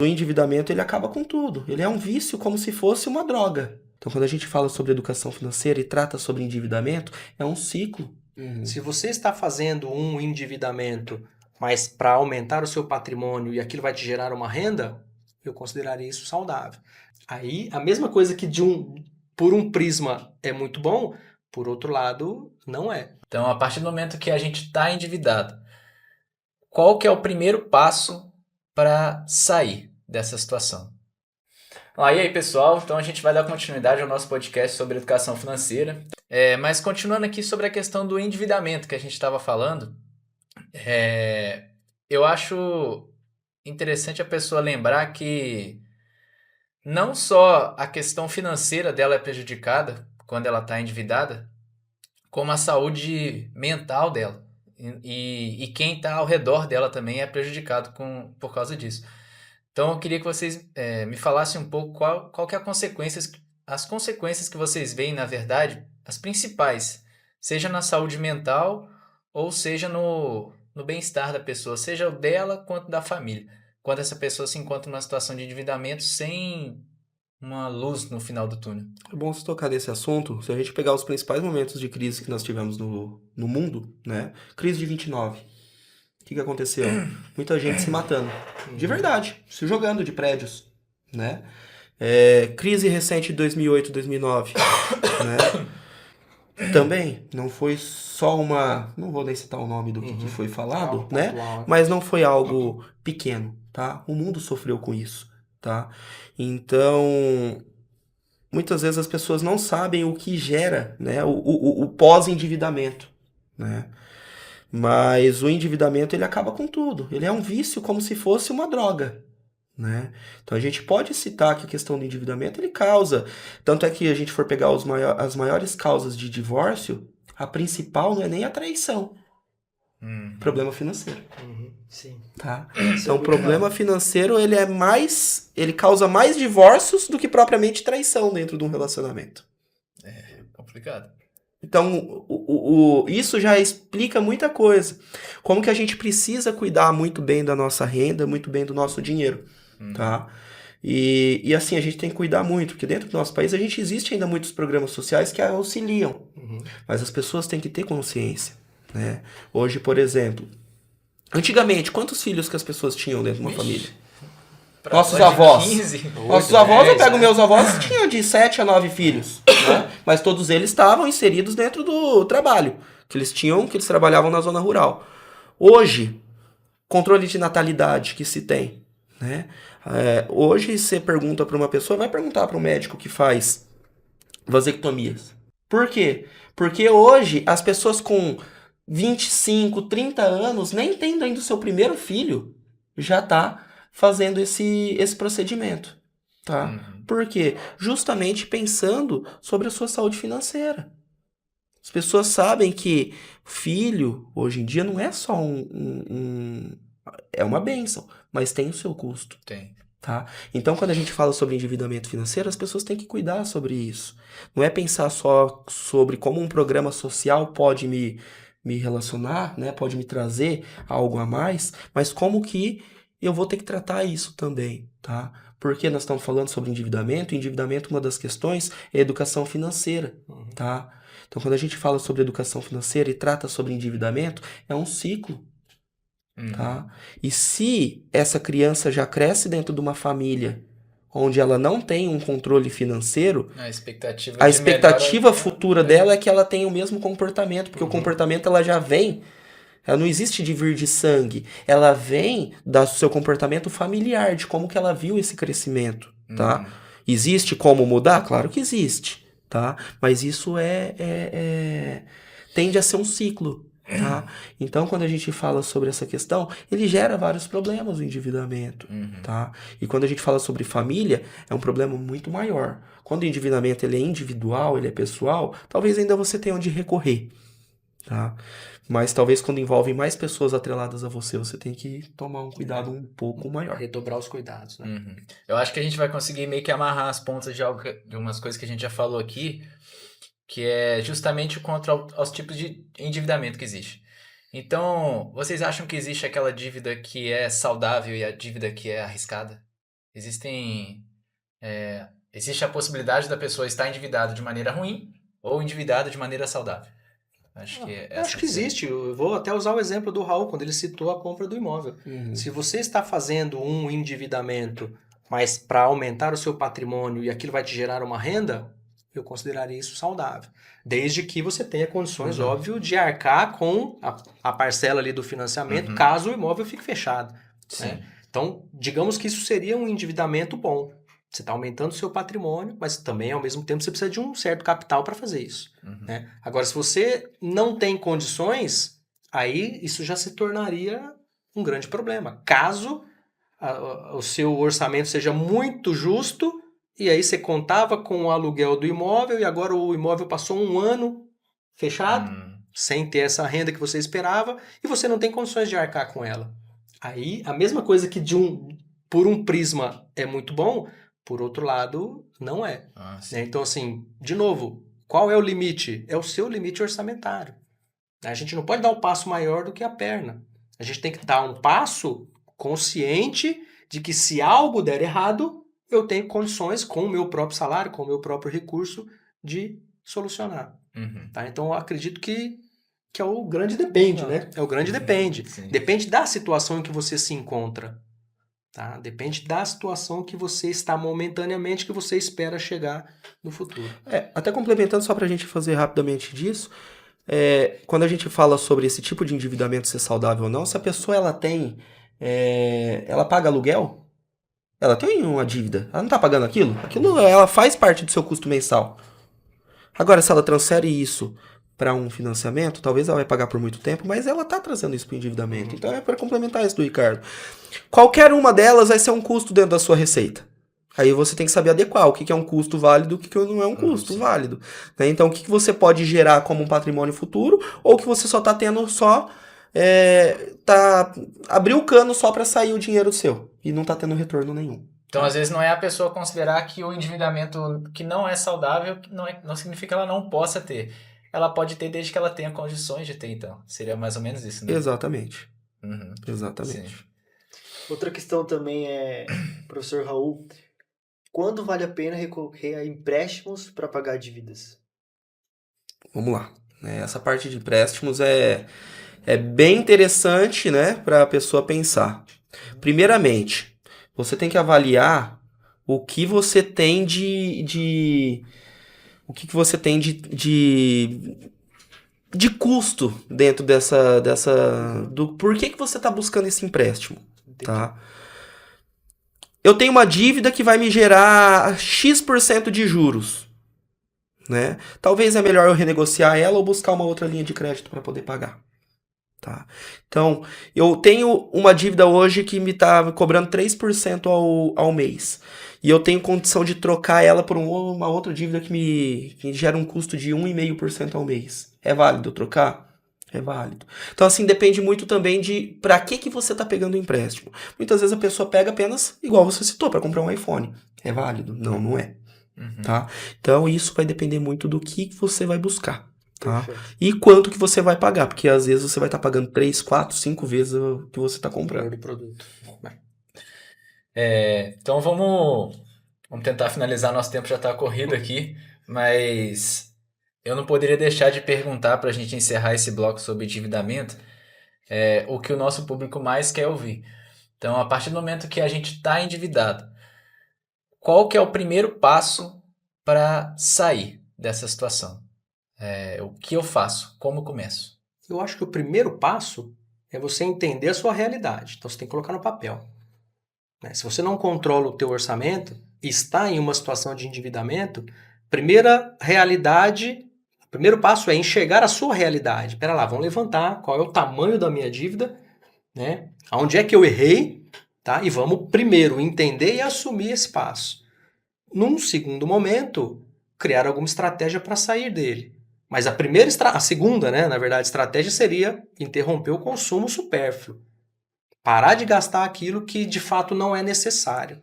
O endividamento, ele acaba com tudo. Ele é um vício como se fosse uma droga. Então, quando a gente fala sobre educação financeira e trata sobre endividamento, é um ciclo. Se você está fazendo um endividamento, mas para aumentar o seu patrimônio e aquilo vai te gerar uma renda, eu consideraria isso saudável. Aí, a mesma coisa que por um prisma é muito bom, por outro lado, não é. Então, a partir do momento que a gente está endividado, qual que é o primeiro passo para sair dessa situação? E aí, pessoal, então a gente vai dar continuidade ao nosso podcast sobre educação financeira. Mas continuando aqui sobre a questão do endividamento que a gente estava falando, eu acho interessante a pessoa lembrar que não só a questão financeira dela é prejudicada quando ela está endividada, como a saúde mental dela. E quem está ao redor dela também é prejudicado por causa disso. Então eu queria que vocês me falassem um pouco qual que é as consequências que vocês veem, na verdade, as principais, seja na saúde mental ou seja no bem-estar da pessoa, seja o dela quanto da família, quando essa pessoa se encontra numa situação de endividamento sem uma luz no final do túnel. É bom você tocar nesse assunto. Se a gente pegar os principais momentos de crise que nós tivemos no mundo, né? Crise de 29. O que aconteceu? Muita gente se matando. De verdade. Se jogando de prédios, né? Crise recente de 2008, 2009, né? Também não foi só uma... Não vou nem citar o nome do que foi falado, né? Mas não foi algo pequeno, tá? O mundo sofreu com isso, tá? Então... Muitas vezes as pessoas não sabem o que gera, né, o pós-endividamento, né? Mas o endividamento, ele acaba com tudo. Ele é um vício como se fosse uma droga, né? Então a gente pode citar que a questão do endividamento ele causa. Tanto é que a gente for pegar as maiores causas de divórcio, a principal não é nem a traição. Problema financeiro. Sim. Tá? Então o problema financeiro ele causa mais divórcios do que propriamente traição dentro de um relacionamento. É complicado. Então isso já explica muita coisa. Como que a gente precisa cuidar muito bem da nossa renda, muito bem do nosso dinheiro. Tá? E assim, a gente tem que cuidar muito, porque dentro do nosso país existe ainda muitos programas sociais que auxiliam. Mas as pessoas têm que ter consciência. Né? Hoje, por exemplo, antigamente, quantos filhos que as pessoas tinham dentro de uma família? Nossos avós. 15, Nossos avós, eu pego meus avós, tinham de 7 a 9 filhos. Né? Mas todos eles estavam inseridos dentro do trabalho que eles trabalhavam na zona rural. Hoje, controle de natalidade que se tem. Né? Hoje, você pergunta para uma pessoa, vai perguntar para um médico que faz vasectomias. Por quê? Porque hoje, as pessoas com 25, 30 anos, nem tendo ainda o seu primeiro filho, já tá fazendo esse procedimento, tá? Por quê? Justamente pensando sobre a sua saúde financeira. As pessoas sabem que filho, hoje em dia, não é só é uma bênção, mas tem o seu custo. Tem. Tá? Então, quando a gente fala sobre endividamento financeiro, as pessoas têm que cuidar sobre isso. Não é pensar só sobre como um programa social pode me relacionar, né? Pode me trazer algo a mais, mas como que eu vou ter que tratar isso também, tá? Porque nós estamos falando sobre endividamento, uma das questões é educação financeira, tá? Então, quando a gente fala sobre educação financeira e trata sobre endividamento, é um ciclo. Tá? E se essa criança já cresce dentro de uma família onde ela não tem um controle financeiro, a expectativa futura dela é que ela tenha o mesmo comportamento, porque o comportamento ela já vem, ela não existe de vir de sangue, ela vem do seu comportamento familiar, de como que ela viu esse crescimento, tá? Existe como mudar? Claro que existe, tá? Mas isso tende a ser um ciclo. Tá? Então, quando a gente fala sobre essa questão, ele gera vários problemas, o endividamento. Tá? E quando a gente fala sobre família, é um problema muito maior. Quando o endividamento ele é individual, ele é pessoal, talvez ainda você tenha onde recorrer. Tá? Mas talvez quando envolve mais pessoas atreladas a você, você tem que tomar um cuidado um pouco maior. Redobrar os cuidados. Né? Eu acho que a gente vai conseguir meio que amarrar as pontas de umas coisas que a gente já falou aqui, que é justamente contra aos tipos de endividamento que existe. Então, vocês acham que existe aquela dívida que é saudável e a dívida que é arriscada? Existe a possibilidade da pessoa estar endividada de maneira ruim ou endividada de maneira saudável. Acho que Eu acho que existe. Eu vou até usar o exemplo do Raul, quando ele citou a compra do imóvel. Se você está fazendo um endividamento, mas para aumentar o seu patrimônio e aquilo vai te gerar uma renda, eu consideraria isso saudável. Desde que você tenha condições, óbvio, de arcar com a parcela ali do financiamento, caso o imóvel fique fechado. Né? Então, digamos que isso seria um endividamento bom. Você está aumentando o seu patrimônio, mas também, ao mesmo tempo, você precisa de um certo capital para fazer isso. Né? Agora, se você não tem condições, aí isso já se tornaria um grande problema. Caso o seu orçamento seja muito justo, e aí você contava com o aluguel do imóvel, e agora o imóvel passou um ano fechado, sem ter essa renda que você esperava, e você não tem condições de arcar com ela. Aí, a mesma coisa que por um prisma é muito bom, por outro lado, não é. Né? Então, assim, de novo, qual é o limite? É o seu limite orçamentário. A gente não pode dar um passo maior do que a perna. A gente tem que dar um passo consciente de que se algo der errado, eu tenho condições, com o meu próprio salário, com o meu próprio recurso, de solucionar. Tá? Então, eu acredito que é o grande depende, né? É o grande depende. Sim. Depende da situação em que você se encontra. Tá? Depende da situação que você está momentaneamente, que você espera chegar no futuro. Até complementando, só pra gente fazer rapidamente disso, quando a gente fala sobre esse tipo de endividamento ser saudável ou não, se a pessoa ela paga aluguel, ela tem uma dívida, ela não tá pagando aquilo ela faz parte do seu custo mensal. Agora, se ela transfere isso para um financiamento, talvez ela vai pagar por muito tempo, mas ela tá trazendo isso para o endividamento. Então é para complementar isso do Ricardo. Qualquer uma delas vai ser um custo dentro da sua receita. Aí você tem que saber adequar o que é um custo válido e o que não é um custo válido. Né? Então, o que você pode gerar como um patrimônio futuro, ou que você só tá tendo abrir o cano só para sair o dinheiro seu e não tá tendo retorno nenhum. Então, às vezes, não é a pessoa considerar que o endividamento que não é saudável não significa que ela não possa ter. Ela pode ter desde que ela tenha condições de ter, então. Seria mais ou menos isso, né? Exatamente. Exatamente. Sim. Outra questão também professor Raul, quando vale a pena recorrer a empréstimos para pagar dívidas? Vamos lá. Essa parte de empréstimos é bem interessante, né, para a pessoa pensar. Primeiramente, você tem que avaliar o que você tem o que você tem de custo dentro do porquê que você está buscando esse empréstimo, tá? Eu tenho uma dívida que vai me gerar X% de juros, né? Talvez é melhor eu renegociar ela ou buscar uma outra linha de crédito para poder pagar. Tá? Então, eu tenho uma dívida hoje que me está cobrando 3% ao mês. E eu tenho condição de trocar ela por uma outra dívida que me gera um custo de 1,5% ao mês. É válido trocar? É válido. Então, assim, depende muito também de para que você está pegando o empréstimo. Muitas vezes a pessoa pega apenas, igual você citou, para comprar um iPhone. É válido? Não, não é. Tá? Então, isso vai depender muito do que você vai buscar. Tá? E quanto que você vai pagar, porque às vezes você vai estar pagando 3, 4, 5 vezes o que você está comprando. Do produto. Então vamos tentar finalizar, nosso tempo já está corrido aqui, mas eu não poderia deixar de perguntar para a gente encerrar esse bloco sobre endividamento, o que o nosso público mais quer ouvir. Então, a partir do momento que a gente está endividado, qual que é o primeiro passo para sair dessa situação? O que eu faço? Como eu começo? Eu acho que o primeiro passo é você entender a sua realidade. Então, você tem que colocar no papel. Se você não controla o teu orçamento e está em uma situação de endividamento, primeiro passo é enxergar a sua realidade. Espera lá, vamos levantar qual é o tamanho da minha dívida, né? Onde é que eu errei, tá? E vamos primeiro entender e assumir esse passo. Num segundo momento, criar alguma estratégia para sair dele. Mas a segunda, né, na verdade, estratégia seria interromper o consumo supérfluo. Parar de gastar aquilo que de fato não é necessário.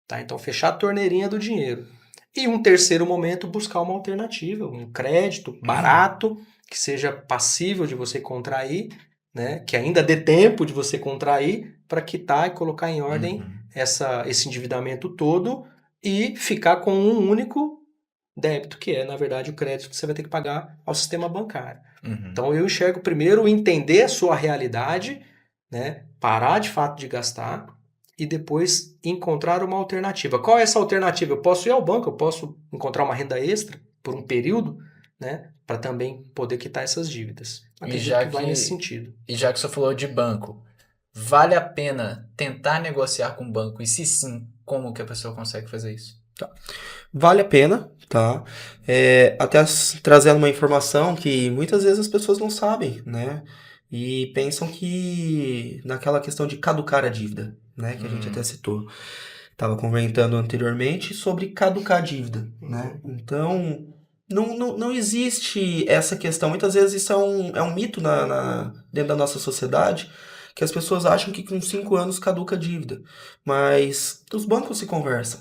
Tá? Então, fechar a torneirinha do dinheiro. E um terceiro momento, buscar uma alternativa, um crédito barato, que seja passível de você contrair, né? Que ainda dê tempo de você contrair para quitar e colocar em ordem esse endividamento todo e ficar com um único débito, que é, na verdade, o crédito que você vai ter que pagar ao sistema bancário. Uhum. Então, eu enxergo primeiro entender a sua realidade, né? Parar de fato de gastar e depois encontrar uma alternativa. Qual é essa alternativa? Eu posso ir ao banco, eu posso encontrar uma renda extra por um período, né? Para também poder quitar essas dívidas. Acredito que vai nesse sentido. E já que você falou de banco, vale a pena tentar negociar com o banco? E se sim, como que a pessoa consegue fazer isso? Vale a pena, tá? Até trazendo uma informação que muitas vezes as pessoas não sabem, né? E pensam que naquela questão de caducar a dívida, né? Que a gente até citou. Estava comentando anteriormente sobre caducar a dívida, né? Então, não existe essa questão. Muitas vezes isso é um mito dentro da nossa sociedade, que as pessoas acham que com 5 anos caduca a dívida. Mas os bancos se conversam.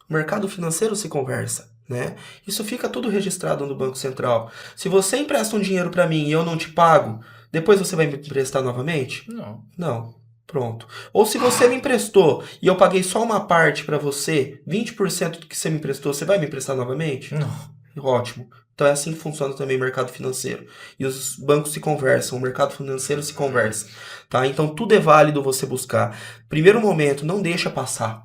O mercado financeiro se conversa, né? Isso fica tudo registrado no Banco Central. Se você empresta um dinheiro para mim e eu não te pago, depois você vai me emprestar novamente? Não. Não. Pronto. Ou se você me emprestou e eu paguei só uma parte para você, 20% do que você me emprestou, você vai me emprestar novamente? Não. Ótimo. Então é assim que funciona também o mercado financeiro. E os bancos se conversam, o mercado financeiro se conversa, tá? Então tudo é válido você buscar. Primeiro momento, não deixa passar.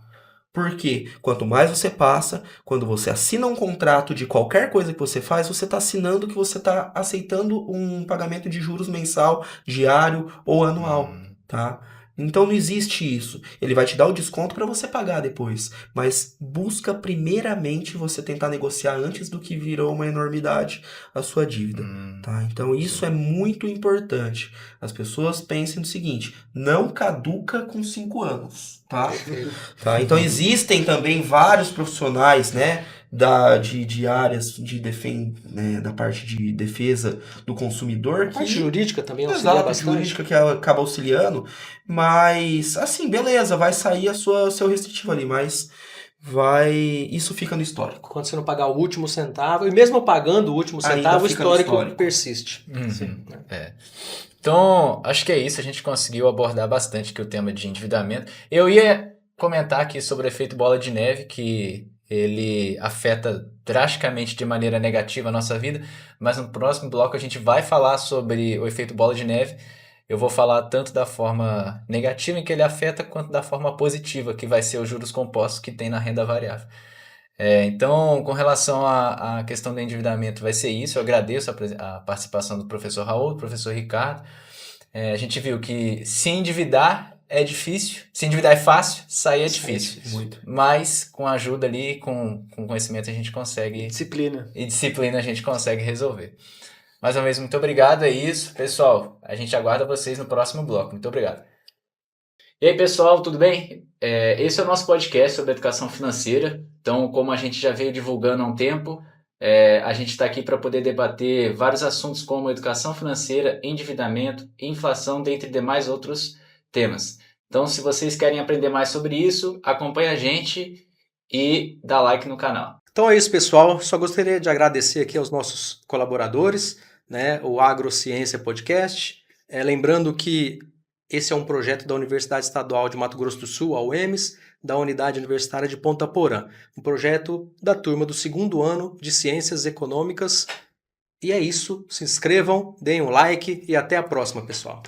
Porque quanto mais você passa, quando você assina um contrato de qualquer coisa que você faz, você está assinando que você está aceitando um pagamento de juros mensal, diário ou anual, tá? Então não existe isso. Ele vai te dar o desconto para você pagar depois, mas busca primeiramente você tentar negociar antes do que virou uma enormidade a sua dívida, tá? Então isso é muito importante. As pessoas pensem no seguinte: não caduca com 5 anos, tá? Tá? Então existem também vários profissionais, né, de áreas né, da parte de defesa do consumidor, A parte jurídica também auxilia exato, bastante. jurídica que acaba auxiliando, mas assim, beleza, vai sair o seu restritivo ali, mas isso fica no histórico. Quando você não pagar o último centavo, e mesmo pagando o último Ainda centavo, o fica no histórico histórico. persiste. Uhum. Né? É. Então, acho que é isso. A gente conseguiu abordar bastante aqui o tema de endividamento. Eu ia comentar aqui sobre o efeito bola de neve, que ele afeta drasticamente de maneira negativa a nossa vida, mas no próximo bloco a gente vai falar sobre o efeito bola de neve. Eu vou falar tanto da forma negativa em que ele afeta, quanto da forma positiva, que vai ser os juros compostos que tem na renda variável. Então, com relação à questão do endividamento, vai ser isso. Eu agradeço a participação do professor Raul, do professor Ricardo. A gente viu que se endividar é difícil, se endividar é fácil, sair é difícil. Muito. Mas com ajuda ali, com conhecimento, a gente consegue. Disciplina. E disciplina a gente consegue resolver. Mais uma vez, muito obrigado. É isso. Pessoal, a gente aguarda vocês no próximo bloco. Muito obrigado. E aí, pessoal, tudo bem? Esse é o nosso podcast sobre educação financeira. Então, como a gente já veio divulgando há um tempo, a gente está aqui para poder debater vários assuntos como educação financeira, endividamento, inflação, dentre demais outros temas. Então, se vocês querem aprender mais sobre isso, acompanhe a gente e dá like no canal. Então é isso, pessoal. Só gostaria de agradecer aqui aos nossos colaboradores, né, o Agrociência Podcast. Lembrando que esse é um projeto da Universidade Estadual de Mato Grosso do Sul, a UEMS, da Unidade Universitária de Ponta Porã. Um projeto da turma do 2º ano de Ciências Econômicas. E é isso. Se inscrevam, deem um like e até a próxima, pessoal.